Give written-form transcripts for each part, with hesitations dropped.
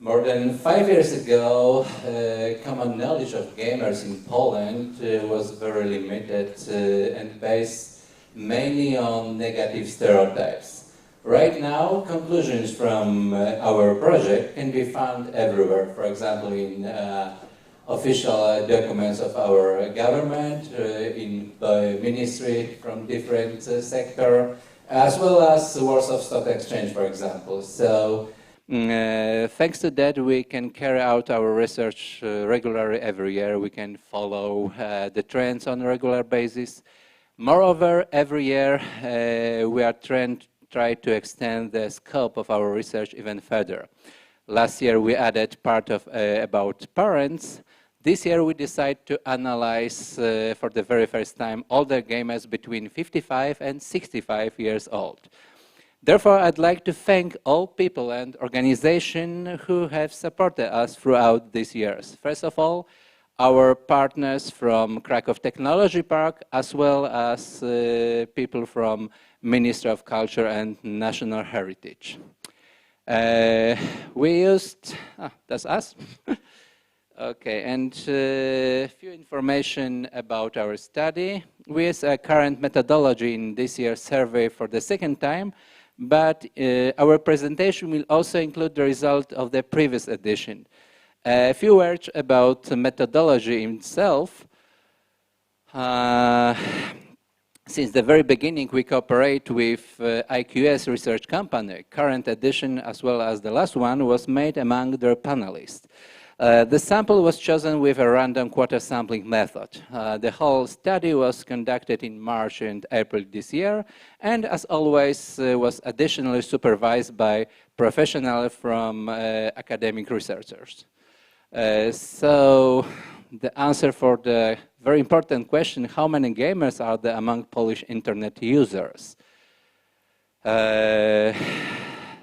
More than 5 years ago, common knowledge of gamers in Poland was very limited and based mainly on negative stereotypes. Right now, conclusions from our project can be found everywhere. For example, in official documents of our government, in the ministry from different sector, as well as Warsaw Stock Exchange, for example. So, thanks to that, we can carry out our research regularly every year. We can follow the trends on a regular basis. Moreover, every year we are try to extend the scope of our research even further. Last year we added part of about parents. This year we decided to analyze for the very first time older gamers between 55 and 65 years old. Therefore, I'd like to thank all people and organizations who have supported us throughout these years. First of all, our partners from Kraków Technology Park, as well as people from Ministry of Culture and National Heritage. We used, that's us. Okay, and few information about our study. We use a current methodology in this year's survey for the second time, but our presentation will also include the result of the previous edition. A few words about the methodology itself. Since the very beginning, we cooperate with IQS research company. Current edition, as well as the last one, was made among their panelists. The sample was chosen with a random quarter sampling method. The whole study was conducted in March and April this year, and as always was additionally supervised by professionals from academic researchers. So the answer for the very important question, how many gamers are there among Polish internet users?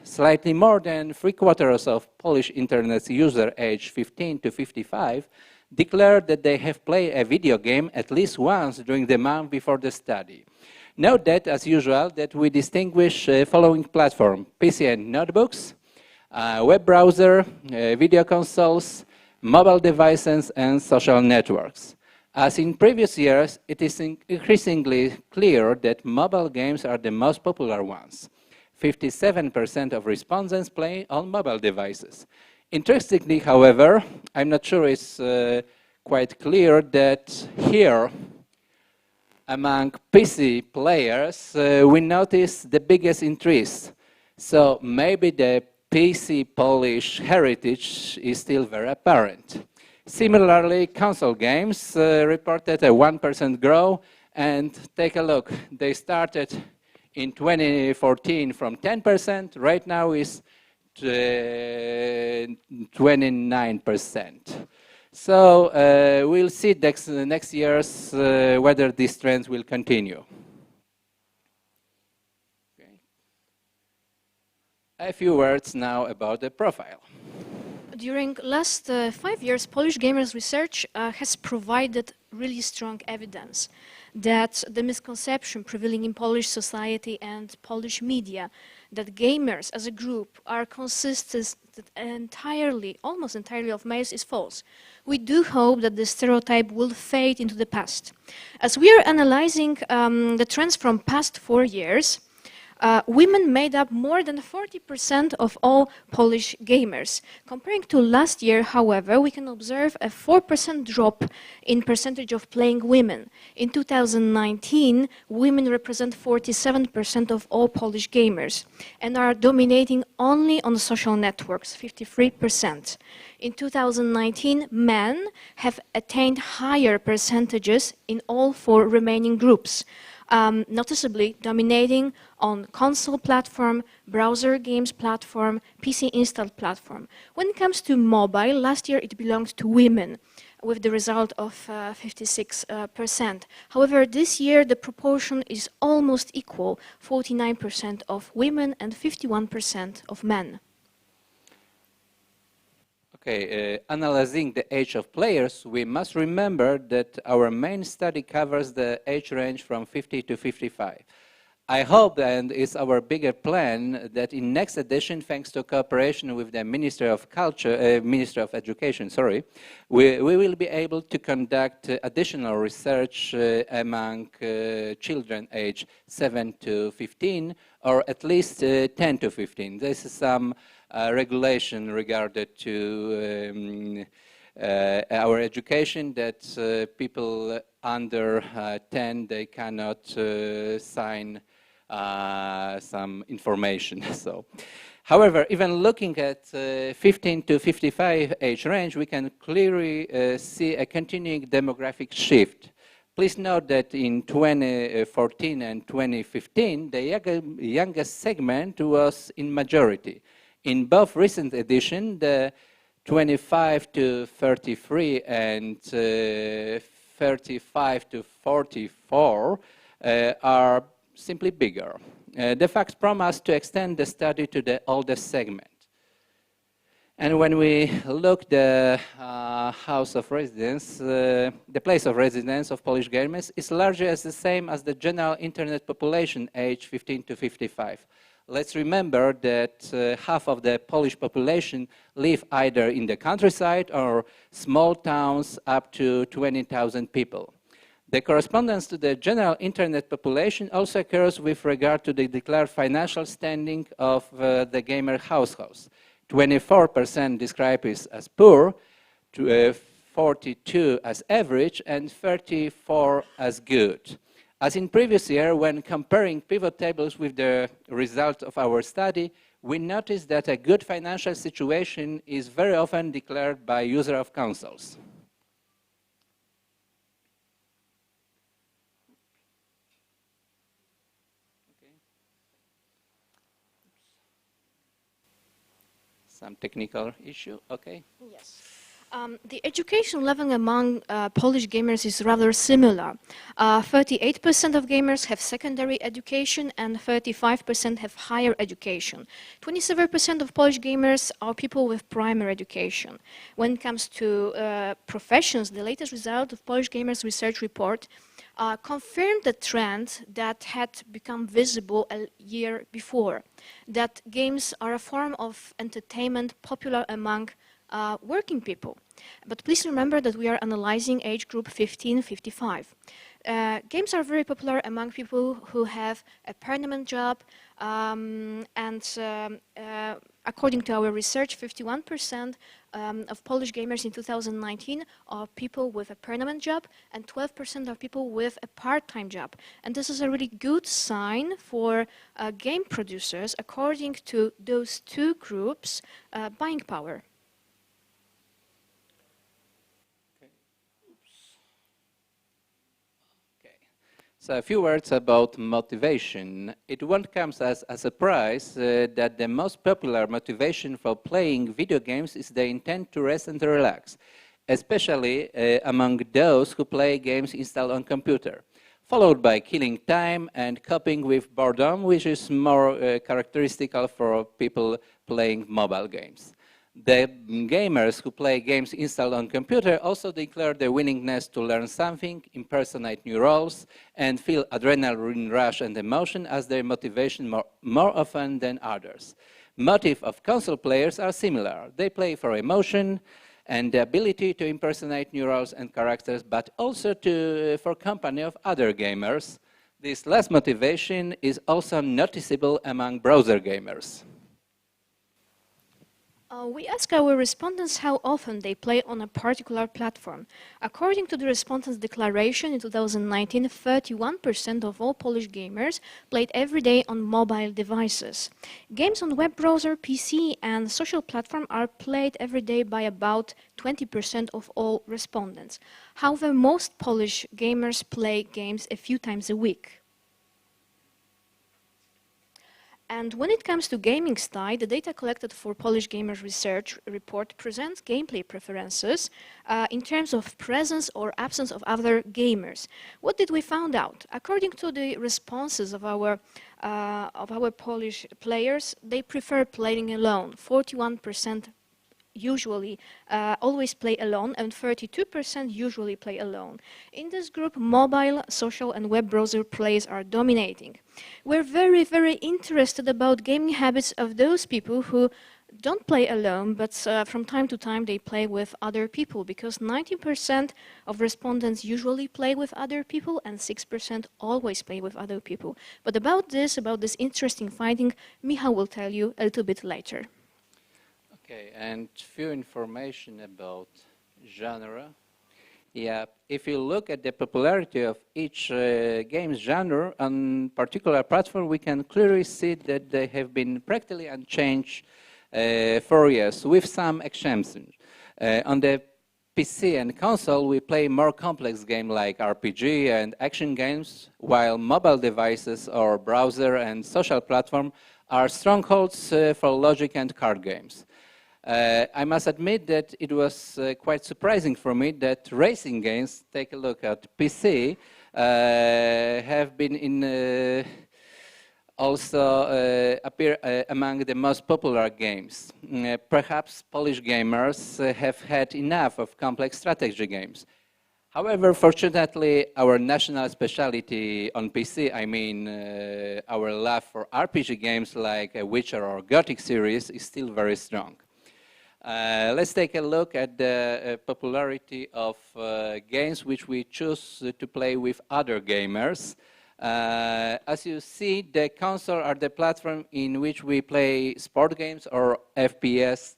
Slightly more than 3/4 of Polish internet users aged 15 to 55 declared that they have played a video game at least once during the month before the study. Note that, as usual, that we distinguish following platform: PC and notebooks, web browser, video consoles, mobile devices, and social networks. As in previous years, it is increasingly clear that mobile games are the most popular ones. 57% of respondents play on mobile devices. Interestingly, however, I'm not sure it's quite clear that here, among PC players, we notice the biggest interest. So maybe the PC Polish heritage is still very apparent. Similarly, console games reported a 1% growth, and take a look, they started in 2014 from 10%, right now is 29%. So we'll see next years whether these trends will continue. Okay. A few words now about the profile. During last 5 years, Polish Gamers Research has provided really strong evidence that the misconception prevailing in Polish society and Polish media that gamers as a group are consisted entirely, almost entirely of males is false. We do hope that the stereotype will fade into the past. As we are analyzing the trends from past 4 years, women made up more than 40% of all Polish gamers. Comparing to last year, however, we can observe a 4% drop in percentage of playing women. In 2019, women represent 47% of all Polish gamers and are dominating only on social networks, 53%. In 2019, men have attained higher percentages in all 4 remaining groups. Noticeably dominating on console platform, browser games platform, PC installed platform. When it comes to mobile, last year it belonged to women with the result of 56%. However, this year the proportion is almost equal, 49% of women and 51% of men. Okay, analyzing the age of players, we must remember that our main study covers the age range from 50 to 55. I hope, and it's our bigger plan, that in next edition, thanks to cooperation with the Minister of Culture, Minister of Education, sorry, we will be able to conduct additional research among children aged 7 to 15, or at least 10 to 15. This is some regulation regarding to our education that people under 10, they cannot sign some information. So, however, even looking at 15 to 55 age range, we can clearly see a continuing demographic shift. Please note that in 2014 and 2015, the youngest segment was in majority. In both recent editions, the 25 to 33 and 35 to 44 are simply bigger. The facts promise to extend the study to the oldest segment. And when we look the house of residence, the place of residence of Polish gamers is largely as the same as the general internet population age 15 to 55. Let's remember that half of the Polish population live either in the countryside or small towns up to 20,000 people. The correspondence to the general internet population also occurs with regard to the declared financial standing of the gamer households. 24% describe it as poor, 42% as average, and 34% as good. As in previous year, when comparing pivot tables with the result of our study, we noticed that a good financial situation is very often declared by user of consoles. Some technical issue, okay? Yes. The education level among Polish gamers is rather similar. 38% of gamers have secondary education and 35% have higher education. 27% of Polish gamers are people with primary education. When it comes to professions, the latest result of Polish Gamers Research report confirmed the trend that had become visible a year before, that games are a form of entertainment popular among working people. But please remember that we are analyzing age group 15-55. Games are very popular among people who have a permanent job, according to our research, 51% of Polish gamers in 2019 are people with a permanent job, and 12% are people with a part-time job. And this is a really good sign for game producers, according to those two groups' buying power. So a few words about motivation. It won't come as a surprise that the most popular motivation for playing video games is the intent to rest and to relax, especially among those who play games installed on computer, followed by killing time and coping with boredom, which is more characteristical for people playing mobile games. The gamers who play games installed on computer also declare their willingness to learn something, impersonate new roles, and feel adrenaline rush and emotion as their motivation more often than others. Motive of console players are similar. They play for emotion and the ability to impersonate new roles and characters, but also for company of other gamers. This last motivation is also noticeable among browser gamers. We ask our respondents how often they play on a particular platform. According to the respondents' declaration in 2019, 31% of all Polish gamers played every day on mobile devices. Games on web browser, PC, and social platform are played every day by about 20% of all respondents. However, most Polish gamers play games a few times a week. And when it comes to gaming style, the data collected for Polish Gamers Research report presents gameplay preferences in terms of presence or absence of other gamers. What did we find out? According to the responses of our Polish players, they prefer playing alone. 41% usually always play alone, and 32% usually play alone. In this group, mobile, social, and web browser plays are dominating. We're very, very interested about gaming habits of those people who don't play alone, but from time to time they play with other people, because 90% of respondents usually play with other people and 6% always play with other people. But about this interesting finding, Michał will tell you a little bit later. Okay, and few information about genre. Yeah, if you look at the popularity of each games genre on particular platform, we can clearly see that they have been practically unchanged for years, with some exceptions. On the PC and console, we play more complex games like RPG and action games, while mobile devices or browser and social platform are strongholds for logic and card games. I must admit that it was quite surprising for me that racing games, take a look at PC, have been in also appear among the most popular games. Perhaps Polish gamers have had enough of complex strategy games. However, fortunately, our national specialty on PC, I mean our love for RPG games like Witcher or Gothic series, is still very strong. Let's take a look at the popularity of games which we choose to play with other gamers. As you see, the console are the platform in which we play sport games or FPS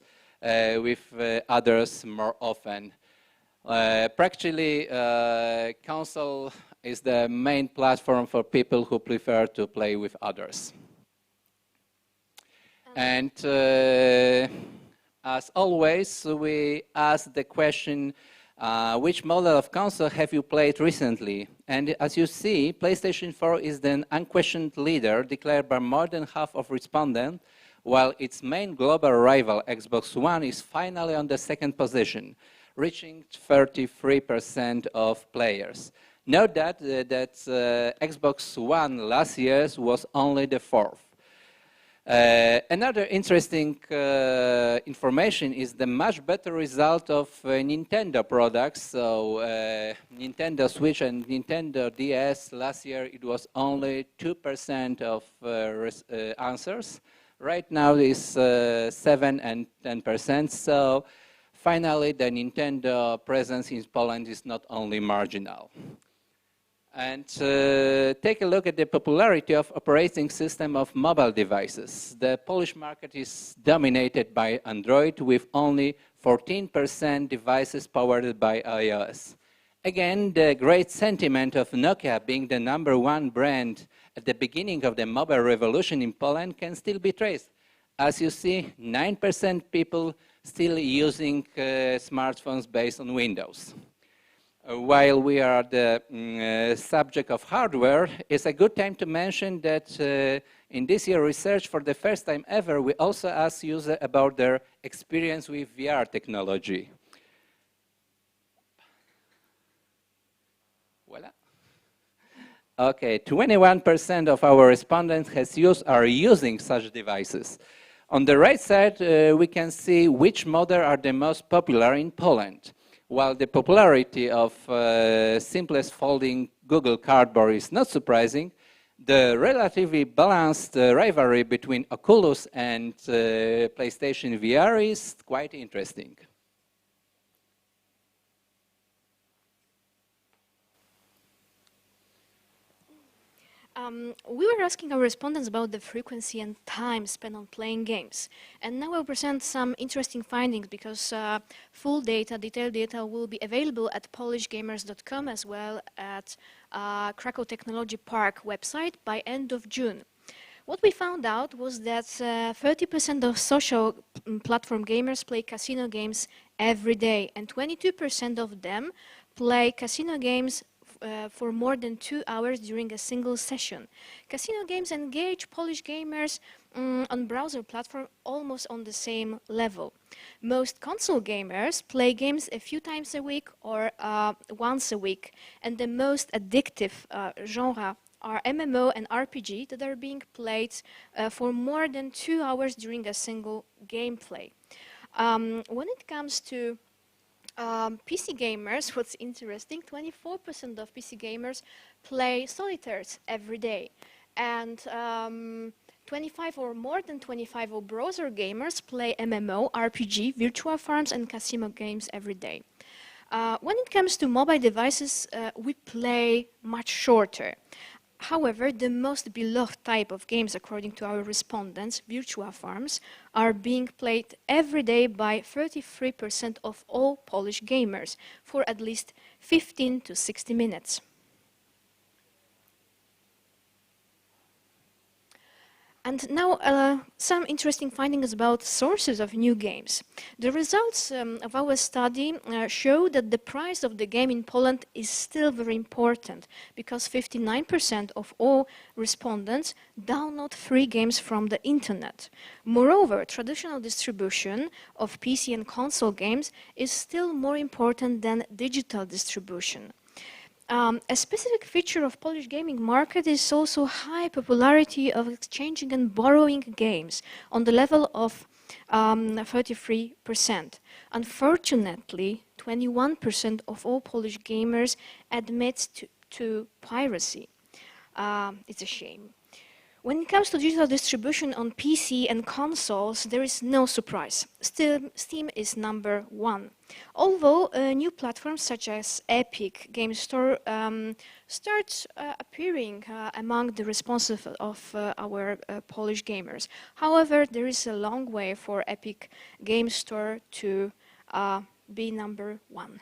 with others more often. Practically, console is the main platform for people who prefer to play with others. And as always, we ask the question, which model of console have you played recently? And as you see, PlayStation 4 is the unquestioned leader, declared by more than half of respondents, while its main global rival, Xbox One, is finally on the second position, reaching 33% of players. Note that Xbox One last year was only the fourth. Another interesting information is the much better result of Nintendo products. So Nintendo Switch and Nintendo DS last year, it was only 2% of answers. Right now it's 7 and 10%. So finally, the Nintendo presence in Poland is not only marginal. And take a look at the popularity of operating system of mobile devices. The Polish market is dominated by Android, with only 14% devices powered by iOS. Again, the great sentiment of Nokia being the #1 brand at the beginning of the mobile revolution in Poland can still be traced. As you see, 9% people still using smartphones based on Windows. While we are the subject of hardware, it's a good time to mention that in this year's research, for the first time ever, we also asked users about their experience with VR technology. Voila. Okay, 21% of our respondents has used or are using such devices. On the right side, we can see which models are the most popular in Poland. While the popularity of simplest folding Google Cardboard is not surprising, the relatively balanced rivalry between Oculus and PlayStation VR is quite interesting. We were asking our respondents about the frequency and time spent on playing games. And now I'll present some interesting findings, because full data, detailed data, will be available at polishgamers.com as well at Krakow Technology Park website by end of June. What we found out was that 30% of social platform gamers play casino games every day, and 22% of them play casino games for more than 2 hours during a single session. Casino games engage Polish gamers on browser platform almost on the same level. Most console gamers play games a few times a week or once a week, and the most addictive genre are MMO and RPG that are being played for more than 2 hours during a single gameplay. When it comes to PC gamers, what's interesting, 24% of PC gamers play solitaires every day. And 25 or more than 25 of browser gamers play MMO, RPG, virtual farms, and casino games every day. When it comes to mobile devices, we play much shorter. However, the most beloved type of games, according to our respondents, virtual farms, are being played every day by 33% of all Polish gamers for at least 15 to 60 minutes. And now some interesting findings about sources of new games. The results of our study show that the price of the game in Poland is still very important because 59% of all respondents download free games from the internet. Moreover, traditional distribution of PC and console games is still more important than digital distribution. A specific feature of Polish gaming market is also high popularity of exchanging and borrowing games on the level of 33%. Unfortunately, 21% of all Polish gamers admit to piracy. It's a shame. When it comes to digital distribution on PC and consoles, there is no surprise. Still, Steam is #1. Although new platforms such as Epic Game Store start appearing among the responsive of our Polish gamers. However, there is a long way for Epic Game Store to be #1.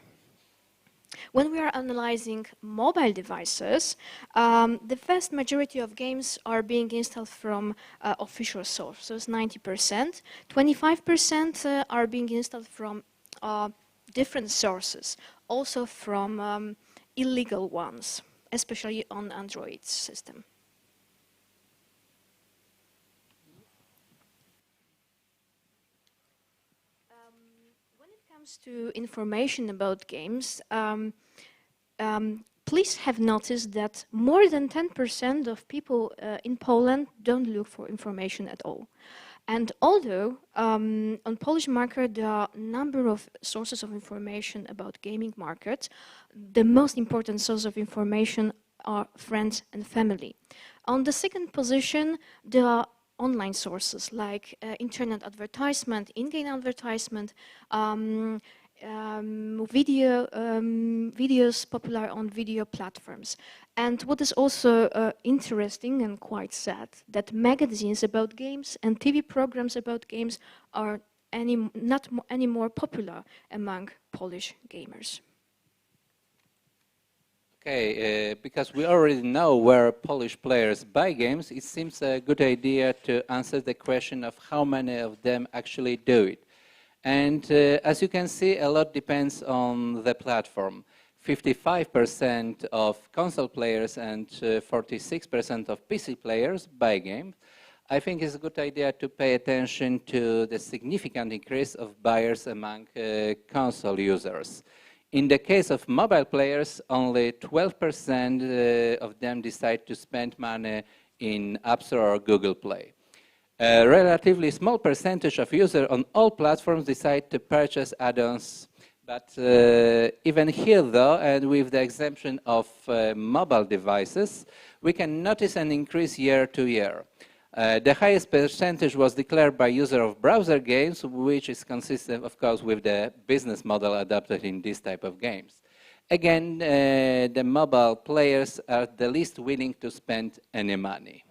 When we are analyzing mobile devices, the vast majority of games are being installed from official sources, 90%. 25% are being installed from different sources, also from illegal ones, especially on Android system. When it comes to information about games, please have noticed that more than 10% of people in Poland don't look for information at all. And although on Polish market there are a number of sources of information about gaming markets, the most important source of information are friends and family. On the second position, there are online sources like internet advertisement, in-game advertisement, videos popular on video platforms. And what is also interesting and quite sad, that magazines about games and TV programs about games are not any more popular among Polish gamers. Okay, because we already know where Polish players buy games, it seems a good idea to answer the question of how many of them actually do it. And as you can see, a lot depends on the platform. 55% of console players and 46% of PC players buy games. I think it's a good idea to pay attention to the significant increase of buyers among console users. In the case of mobile players, only 12% of them decide to spend money in App Store or Google Play. A relatively small percentage of users on all platforms decide to purchase add-ons, but even here though, and with the exemption of mobile devices, we can notice an increase year to year. The highest percentage was declared by users of browser games, which is consistent, of course, with the business model adopted in this type of games. Again, the mobile players are the least willing to spend any money.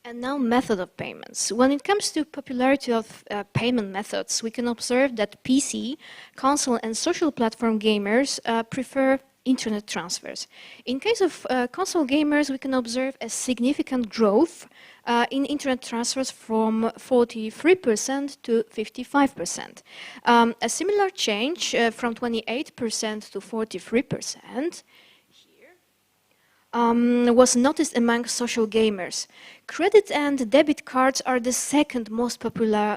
And now method of payments. When it comes to popularity of payment methods, we can observe that PC, console and social platform gamers prefer internet transfers. In case of console gamers, we can observe a significant growth in internet transfers from 43% to 55%. A similar change from 28% to 43%. was noticed among social gamers. Credit and debit cards are the second most popular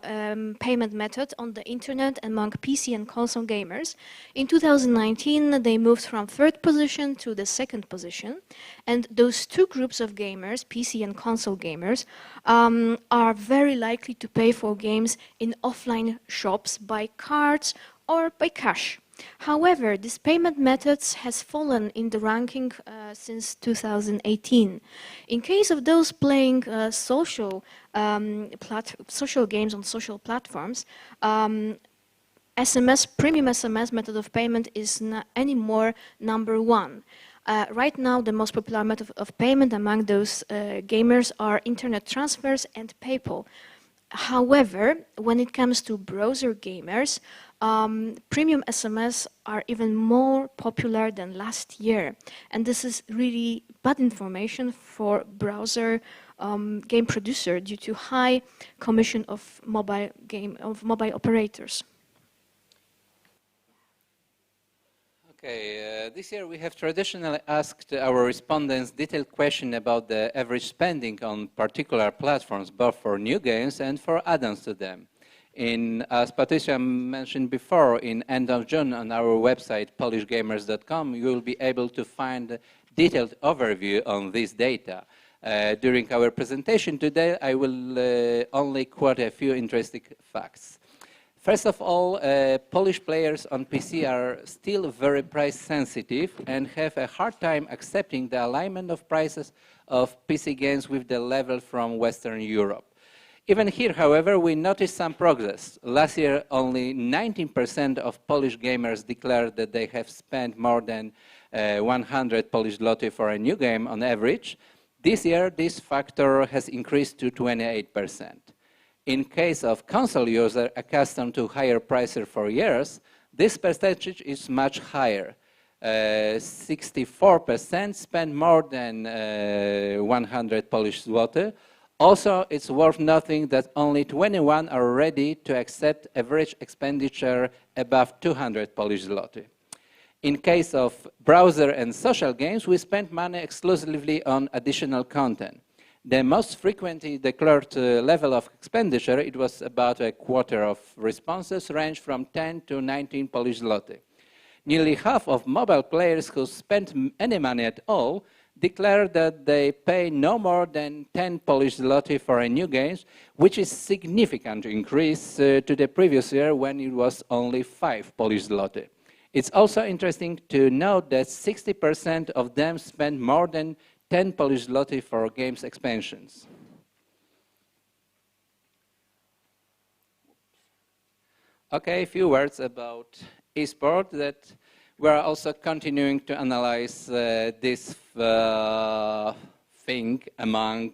payment method on the internet among PC and console gamers. In 2019, they moved from third position to the second position. And those two groups of gamers, PC and console gamers, are very likely to pay for games in offline shops by cards or by cash. However, this payment methods has fallen in the ranking since 2018. In case of those playing social games on social platforms, premium SMS method of payment is not anymore number one. Right now, the most popular method of payment among those gamers are internet transfers and PayPal. However, when it comes to browser gamers, premium SMS are even more popular than last year. And this is really bad information for browser game producer due to high commission of mobile operators. Okay, this year we have traditionally asked our respondents detailed question about the average spending on particular platforms, both for new games and for add-ons to them. As Patricia mentioned before, in end of June on our website, polishgamers.com, you will be able to find a detailed overview on this data. During our presentation today, I will only quote a few interesting facts. First of all, Polish players on PC are still very price sensitive and have a hard time accepting the alignment of prices of PC games with the level from Western Europe. Even here, however, we noticed some progress. Last year, only 19% of Polish gamers declared that they have spent more than 100 Polish zloty for a new game on average. This year, this factor has increased to 28%. In case of console users accustomed to higher prices for years, this percentage is much higher. 64% spend more than 100 Polish zloty. Also, it's worth noting that only 21 are ready to accept average expenditure above 200 Polish zloty. In case of browser and social games, we spend money exclusively on additional content. The most frequently declared level of expenditure, it was about a quarter of responses, range from 10 to 19 Polish zloty. Nearly half of mobile players who spent any money at all declare that they pay no more than 10 Polish zloty for a new game, which is a significant increase to the previous year when it was only 5 Polish zloty. It's also interesting to note that 60% of them spend more than 10 Polish zloty for games expansions. Okay, a few words about eSport that we are also continuing to analyze this thing among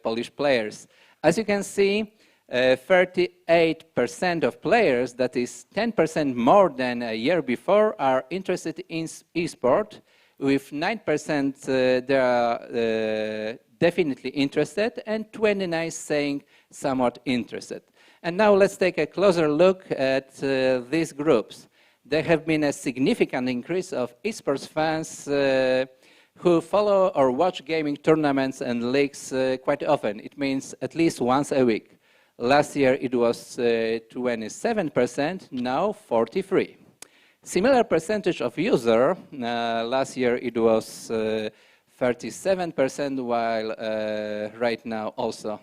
Polish players. As you can see, 38% of players, that is 10% more than a year before, are interested in eSport. With 9% they are definitely interested and 29% saying somewhat interested. And now let's take a closer look at these groups. There have been a significant increase of esports fans who follow or watch gaming tournaments and leagues quite often. It means at least once a week. Last year it was 27%, now 43%. Similar percentage of user, last year it was 37%, while right now also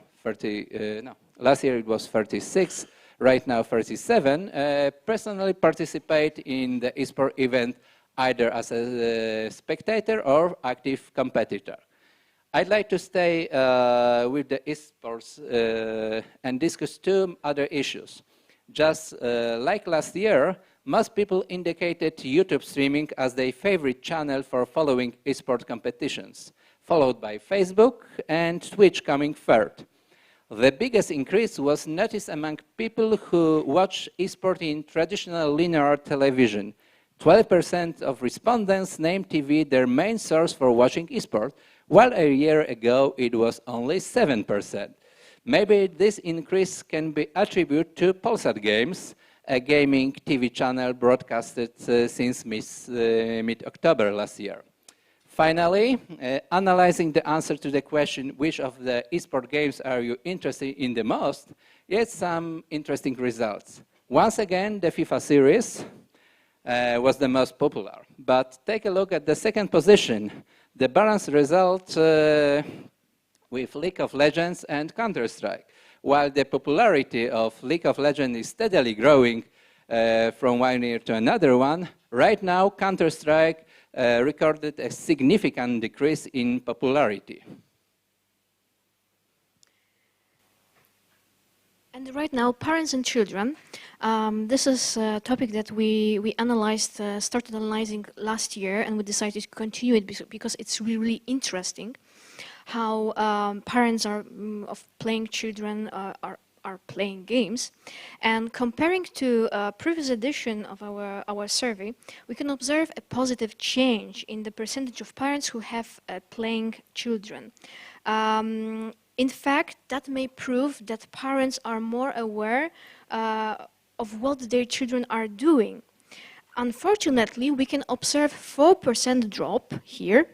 last year it was 36%, right now 37%, personally participate in the eSport event either as a spectator or active competitor. I'd like to stay with the eSports and discuss two other issues. Just like last year, most people indicated YouTube streaming as their favorite channel for following esports competitions, followed by Facebook and Twitch coming third. The biggest increase was noticed among people who watch esports in traditional linear television. 12% of respondents named TV their main source for watching esports, while a year ago it was only 7%. Maybe this increase can be attributed to Polsat Games, a gaming TV channel broadcasted since mid-October last year. Finally, analyzing the answer to the question, which of the esport games are you interested in the most, yet some interesting results. Once again, the FIFA series was the most popular. But take a look at the second position, the balanced result with League of Legends and Counter-Strike. While the popularity of League of Legends is steadily growing from one year to another one, right now Counter-Strike recorded a significant decrease in popularity. And right now, parents and children, this is a topic that we analyzed, started analyzing last year, and we decided to continue it because it's really, really interesting how parents of playing children are playing games. And comparing to a previous edition of our survey, we can observe a positive change in the percentage of parents who have playing children. In fact, that may prove that parents are more aware of what their children are doing. Unfortunately, we can observe 4% drop here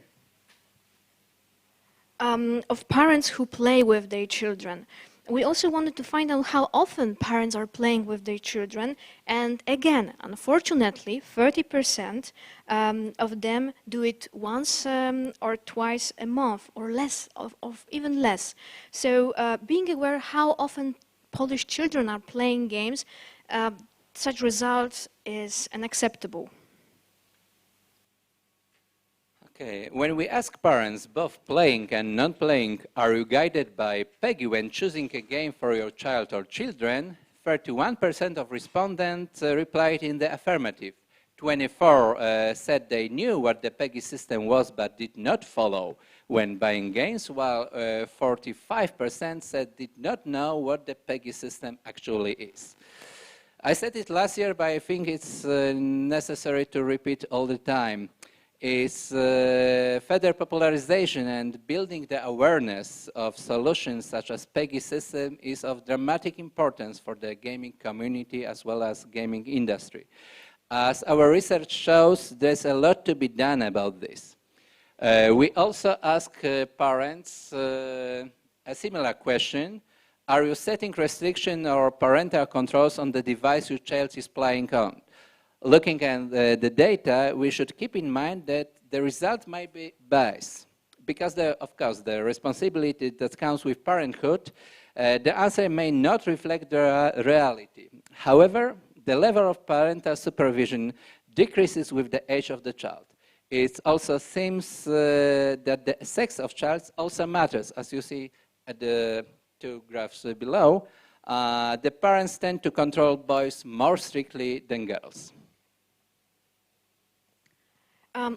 of parents who play with their children. We also wanted to find out how often parents are playing with their children, and again, unfortunately, 30% of them do it once or twice a month, or less, of even less. So being aware how often Polish children are playing games, such results is unacceptable. Okay, when we ask parents, both playing and non-playing, are you guided by PEGI when choosing a game for your child or children, 31% of respondents replied in the affirmative. 24% said they knew what the PEGI system was but did not follow when buying games, while 45% said did not know what the PEGI system actually is. I said it last year, but I think it's necessary to repeat all the time. Is further popularization and building the awareness of solutions such as PEGI system is of dramatic importance for the gaming community as well as gaming industry. As our research shows, there's a lot to be done about this. We also ask parents a similar question. Are you setting restriction or parental controls on the device your child is playing on? Looking at the data, we should keep in mind that the result might be biased. Because, of course, the responsibility that comes with parenthood, the answer may not reflect the reality. However, the level of parental supervision decreases with the age of the child. It also seems that the sex of child also matters. As you see at the two graphs below, the parents tend to control boys more strictly than girls.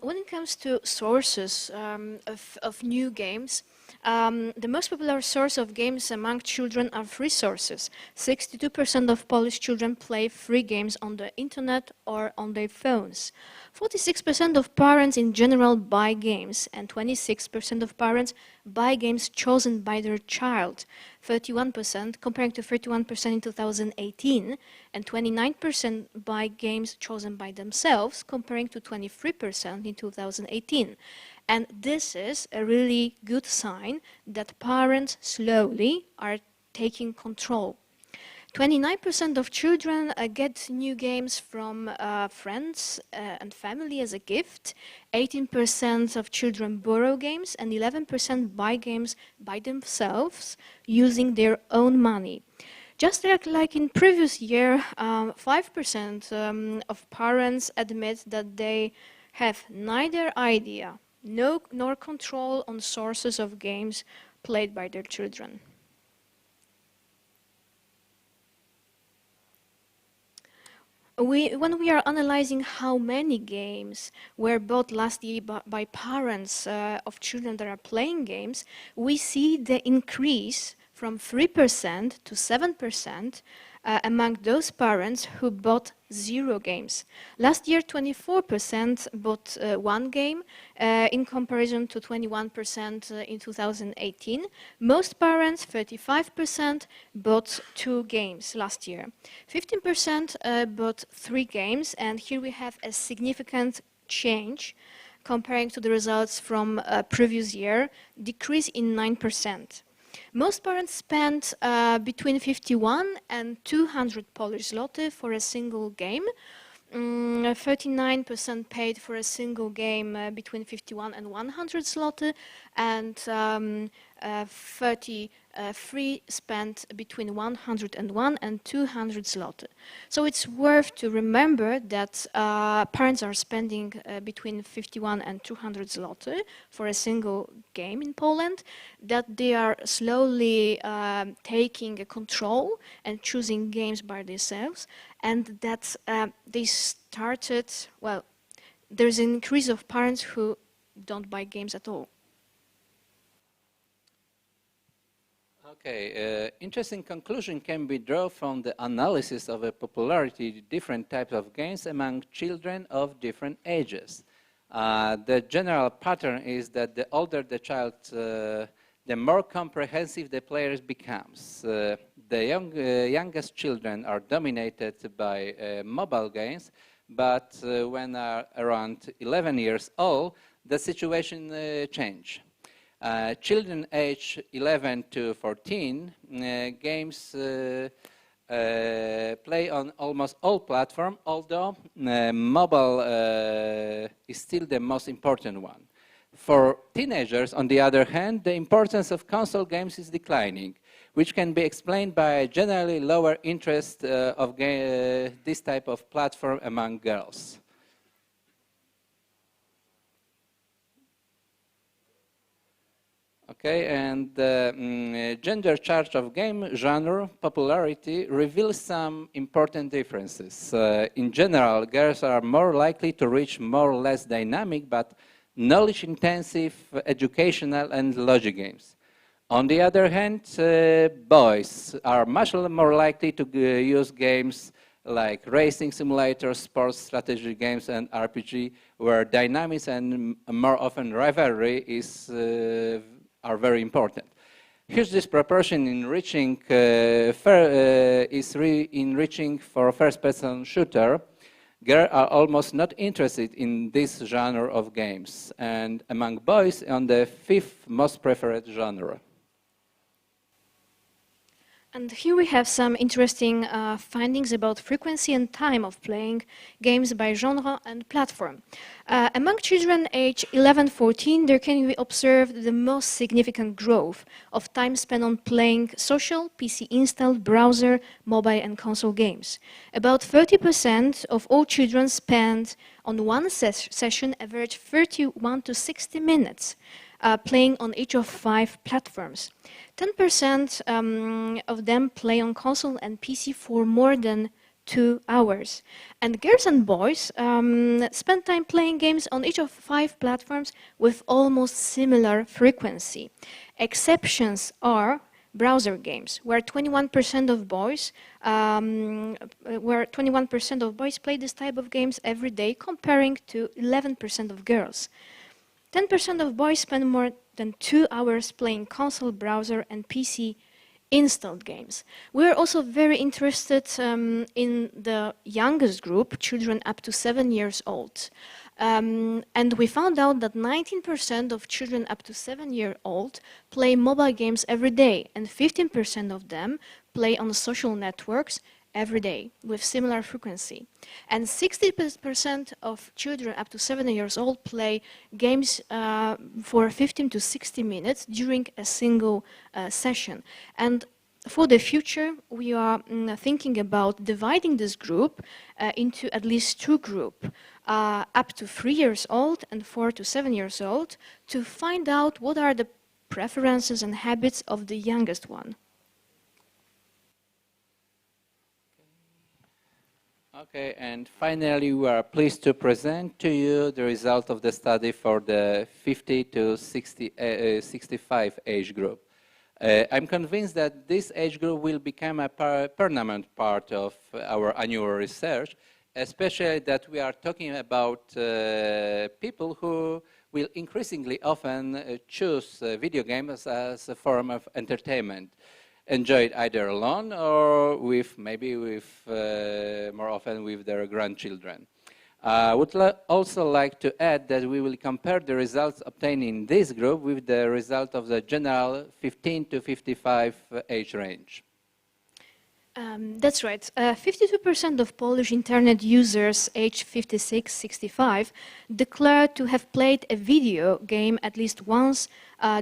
When it comes to sources of new games, the most popular source of games among children are free sources. 62% of Polish children play free games on the internet or on their phones. 46% of parents in general buy games, and 26% of parents buy games chosen by their child. 31% comparing to 31% in 2018, and 29% buy games chosen by themselves comparing to 23% in 2018. And this is a really good sign that parents slowly are taking control. 29% of children get new games from friends and family as a gift. 18% of children borrow games, and 11% buy games by themselves using their own money. Just like in previous year, 5% of parents admit that they have neither idea nor control on sources of games played by their children. When we are analyzing how many games were bought last year by parents of children that are playing games, we see the increase from 3% to 7% among those parents who bought 0 games. Last year, 24% bought 1 game in comparison to 21% in 2018. Most parents, 35%, bought 2 games last year. 15% bought 3 games, and here we have a significant change comparing to the results from previous year, decrease in 9%. Most parents spend between 51 and 200 Polish zloty for a single game. 39% paid for a single game between 51 and 100 zloty, and 33 spent between 101 and 200 zloty. So it's worth to remember that parents are spending between 51 and 200 zloty for a single game in Poland, that they are slowly taking control and choosing games by themselves, and that they started, well, there's an increase of parents who don't buy games at all. Okay, interesting conclusion can be drawn from the analysis of the popularity of different types of games among children of different ages. The general pattern is that the older the child, the more comprehensive the player becomes. The youngest children are dominated by mobile games, but when are around 11 years old, the situation changes. Children aged 11 to 14, games play on almost all platforms, although mobile is still the most important one. For teenagers, on the other hand, the importance of console games is declining, which can be explained by generally lower interest of this type of platform among girls. Okay, and the gender chart of game genre popularity reveals some important differences. In general, girls are more likely to reach more or less dynamic but knowledge-intensive educational and logic games. On the other hand, boys are much more likely to use games like racing simulators, sports strategy games, and RPG, where dynamics and more often rivalry are very important. Here's this proportion enriching enriching for first-person shooter. Girls are almost not interested in this genre of games, and among boys, on the 5th most preferred genre. And here we have some interesting findings about frequency and time of playing games by genre and platform. Among children aged 11-14, there can be observed the most significant growth of time spent on playing social, PC-installed, browser, mobile and console games. About 30% of all children spend on one session average 31 to 60 minutes. Playing on each of 5 platforms. 10% of them play on console and PC for more than 2 hours. And girls and boys spend time playing games on each of 5 platforms with almost similar frequency. Exceptions are browser games, where 21% of boys play this type of games every day, comparing to 11% of girls. 10% of boys spend more than 2 hours playing console, browser, and PC installed games. We're also very interested in the youngest group, children up to 7 years old. And we found out that 19% of children up to 7 years old play mobile games every day, and 15% of them play on social networks every day with similar frequency. And 60% of children up to 7 years old play games for 15 to 60 minutes during a single session. And for the future, we are thinking about dividing this group into at least 2 groups, up to 3 years old and 4 to 7 years old, to find out what are the preferences and habits of the youngest one. Okay, and finally, we are pleased to present to you the result of the study for the 50 to 65 age group. I'm convinced that this age group will become a permanent part of our annual research, especially that we are talking about people who will increasingly often choose video games as a form of entertainment, enjoyed either alone or maybe more often with their grandchildren. I would also like to add that we will compare the results obtained in this group with the result of the general 15 to 55 age range. That's right. 52% of Polish internet users aged 56-65 declared to have played a video game at least once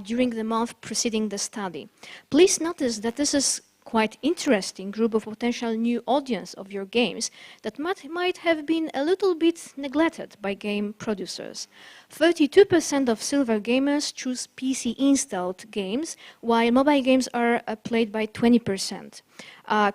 during the month preceding the study. Please notice that this is quite interesting group of potential new audience of your games that might have been a little bit neglected by game producers. 32% of silver gamers choose PC-installed games, while mobile games are played by 20%.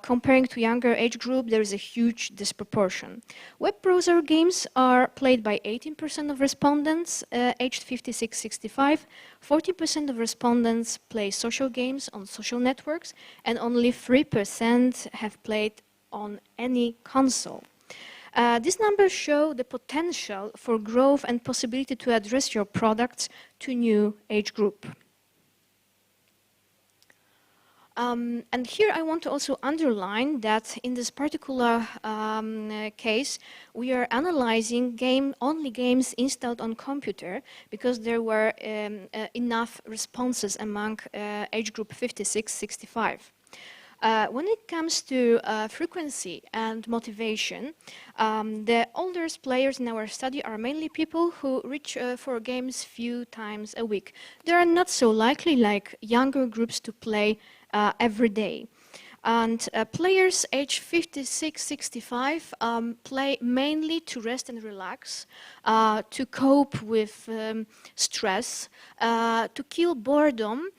Comparing to younger age group, there is a huge disproportion. Web browser games are played by 18% of respondents aged 56-65, 40% of respondents play social games on social networks, and only 3% have played on any console. These numbers show the potential for growth and possibility to address your products to new age group. And here I want to also underline that in this particular case, we are analyzing only games installed on computer because there were enough responses among age group 56-65. When it comes to frequency and motivation, the oldest players in our study are mainly people who reach for games few times a week. They are not so likely like younger groups to play every day. And players aged 56-65 play mainly to rest and relax, to cope with stress, to kill boredom.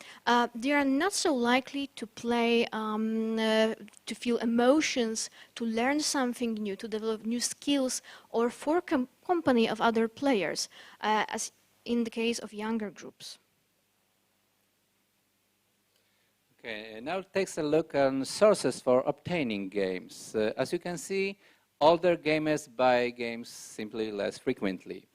They are not so likely to play, to feel emotions, to learn something new, to develop new skills, or for company of other players, as in the case of younger groups. Okay, now takes a look on sources for obtaining games. As you can see, older gamers buy games simply less frequently.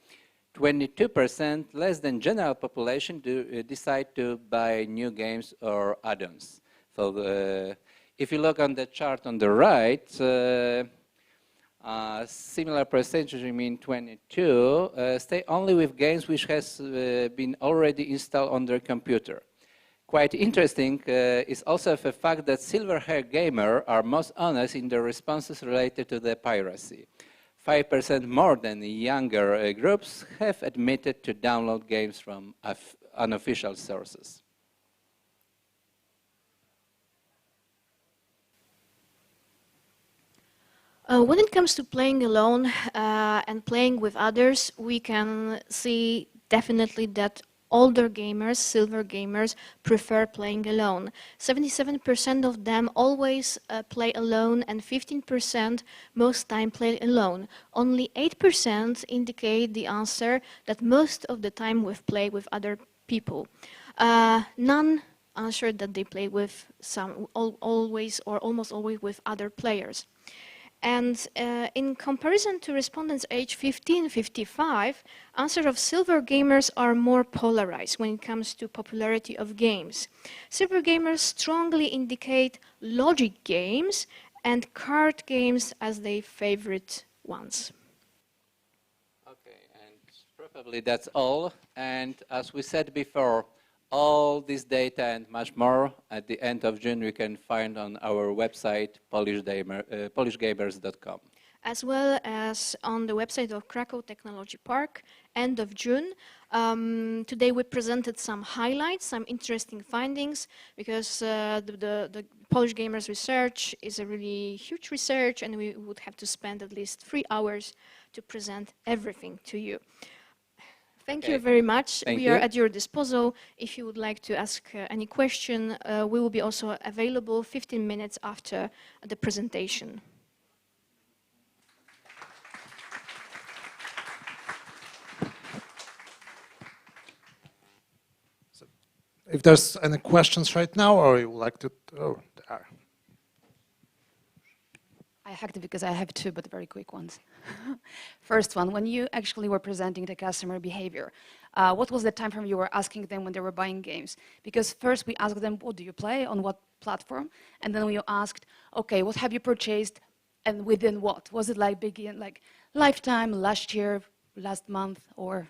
22% less than general population decide to buy new games or add-ons. So if you look on the chart on the right, similar percentage, I mean 22, stay only with games which has been already installed on their computer. Quite interesting is also the fact that silver-hair gamers are most honest in their responses related to the piracy. 5% more than younger groups have admitted to download games from unofficial sources. When it comes to playing alone and playing with others, we can see definitely that older gamers, silver gamers, prefer playing alone. 77% of them always play alone, and 15% most time play alone. Only 8% indicate the answer that most of the time we play with other people. None answered that they play with always or almost always with other players. And in comparison to respondents aged 15-55, answers of silver gamers are more polarized when it comes to popularity of games. Silver gamers strongly indicate logic games and card games as their favorite ones. Okay, and probably that's all. And as we said before, all this data and much more at the end of June you can find on our website polishgamers.com. As well as on the website of Krakow Technology Park, end of June. Today we presented some highlights, some interesting findings, because the Polish Gamers research is a really huge research, and we would have to spend at least 3 hours to present everything to you. Thank you very much. We are at your disposal. If you would like to ask any question, we will be also available 15 minutes after the presentation. So, if there's any questions right now, or you would like to, oh, there. I hacked it because I have 2, but very quick ones. First one, when you actually were presenting the customer behavior, what was the time frame you were asking them when they were buying games? Because first we asked them, what do you play, on what platform? And then we asked, okay, what have you purchased and within what? Was it like Lifetime, last year, last month, or?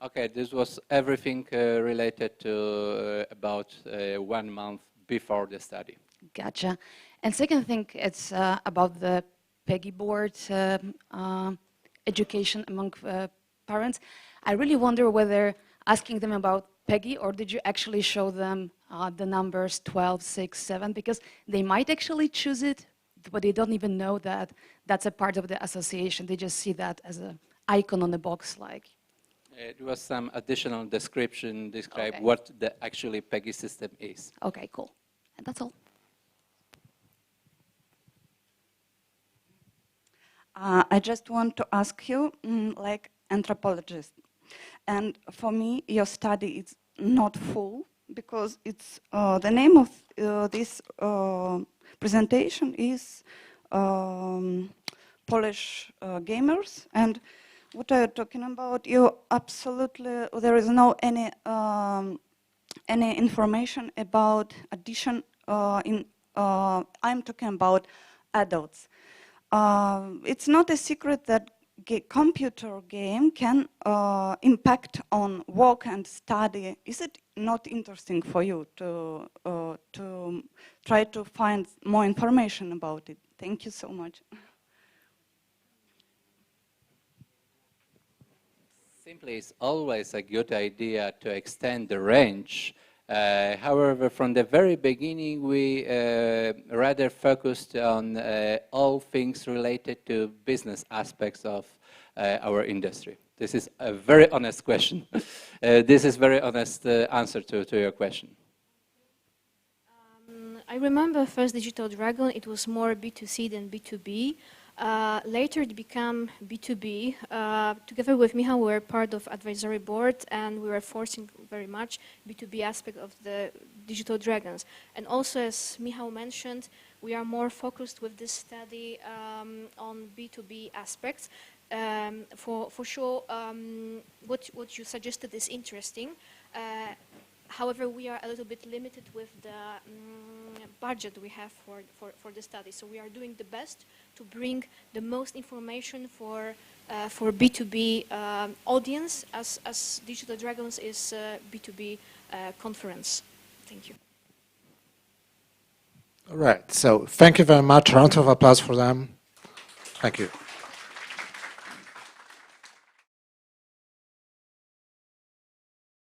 Okay, this was everything related to about 1 month before the study. Gotcha. And second thing, it's about the PEGI board education among parents. I really wonder whether asking them about PEGI, or did you actually show them the numbers 12, 6, 7, because they might actually choose it, but they don't even know that that's a part of the association. They just see that as an icon on the box, like. It was some additional describe Okay. what the actually PEGI system is. Okay, cool. And that's all. I just want to ask you, like anthropologist, and for me, your study is not full because it's the name of this presentation is Polish gamers, and what are you talking about? You absolutely there is no any information about addition in. I'm talking about adults. It's not a secret that computer game can impact on work and study. Is it not interesting for you to try to find more information about it? Thank you so much. Simply, it's always a good idea to extend the range. However, from the very beginning, we rather focused on all things related to business aspects of our industry. This is a very honest question. This is very honest answer to your question. I remember first Digital Dragon, it was more B2C than B2B. Later it became B2B. Together with Michał, we were part of advisory board and we were forcing very much B2B aspect of the Digital Dragons. And also, as Michał mentioned, we are more focused with this study on B2B aspects. For sure, what you suggested is interesting. However, we are a little bit limited with the budget we have for the study. So we are doing the best to bring the most information for B2B audience, as Digital Dragons is a B2B conference. Thank you. All right, so thank you very much. A round of applause for them. Thank you.